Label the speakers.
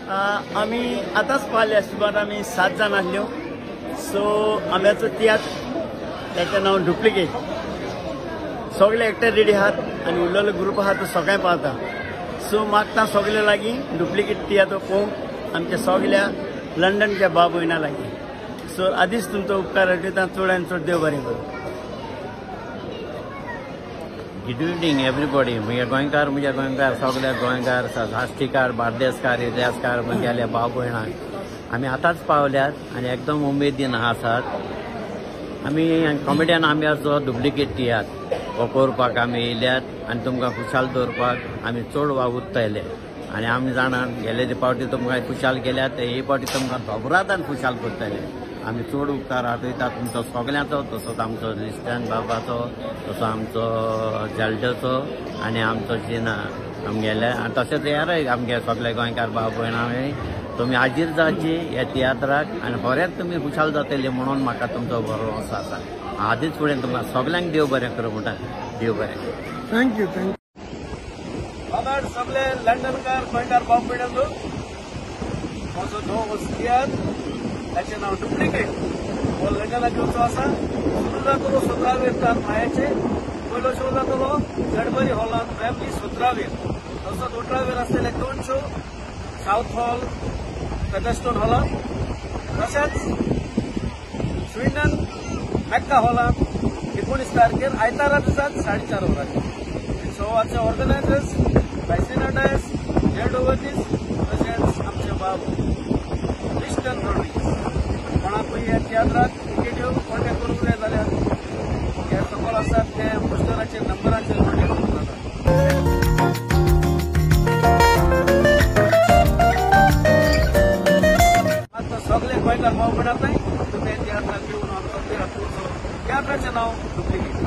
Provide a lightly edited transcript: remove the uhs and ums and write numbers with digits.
Speaker 1: आम्ही आताच पाहिले सुमार आम्ही 7 जण आसल्यो. सो आंब्याचो तियात्र त्याचं नाव डुप्लिकेट. सगळे एक्टर रेडी आहात आणि उरलेलो ग्रुप आहात तो सगळ्यां पावता. सो मागता सगळे लागीं डुप्लिकेट तियात्र पळोवंक आमच्या सगळ्या लंडनच्या बाब भयणां लागीं. सो आदीच तुमचो उपकार आठयता. चडांत चड देव बरें करूं.
Speaker 2: Good evening everybody. मुगे गोंयकार सगळे गोंयकार आष्टीकार बार्देसकार इतिहासकार म्हगेल्या भाव भयणांक आमी आतांच पावल्यात आनी एकदम उमेदीन आसात. आमी कॉमेडियन आंब्याचो डुप्लिकेट तियात्र हो करपाक आमी येयल्यात आनी तुमकां खुशाल दवरपाक आमी चड वावुरतले. आनी आमी जाणात गेले फावटी तुमकां खुशाल केल्यात हे फावटी तुमकां धोबरादान खुशाल करतले. आमी चड उपकार आठयता तुमचो सगळ्यांचो. तसोच आमचो लिस्टन बाबाचो, तसो आमचो जल्डोचो आनी आमचो जिना आमगेले. आनी तशेंच हेर आमगे सगळे गोंयकार भाव भयणां तुमी हाजीर जावची ह्या तियात्राक आनी बरेंच तुमी खुशाल जातले म्हणून म्हाका तुमचो भरोसो आसा. आदीच फुडें तुमकां सगळ्यांक देव बरें करूं म्हणटा. देव बरें करूं.
Speaker 1: थँक्यू.
Speaker 3: सगळे लंडनकार गोंयकार भाव भयणांचो म्हजो नवो तियात्र त्याचे नाव डुप्लिकेट हो लंडनाक येवचो आसा. सुरू जातलो 17 मायाचे. पयलो शो जातलो गडबरी हॉलांत फॅमिली 17. तसोच 18 आसलेले 2 शो साउथ हॉल फेदरस्टोन हॉलांत. तशेंच स्विडन मॅक्का हॉलांत 19 तारखेर आयतारा दिसाक 4:30 वरांचेर. शोवाचे ऑर्गनायझर्स बायसिनाडायस जेड ओवर्सीज तशेंच आमचे बाब लिस्टन रोड्रीग्स. कोणाकूय ह्या तियात्राक टिकेट्यो कॉन्टॅक्ट करूंक जाय जाल्यार हे सकयल आसात ते पोस्टराचेर नंबराचेर कॉन्टॅक्ट करूंक जाता. आतां सगळे गोंयकार भाव भयणां तुमी तियात्राक येवन आमचो तियात्राचें नांव डुप्लिकेट.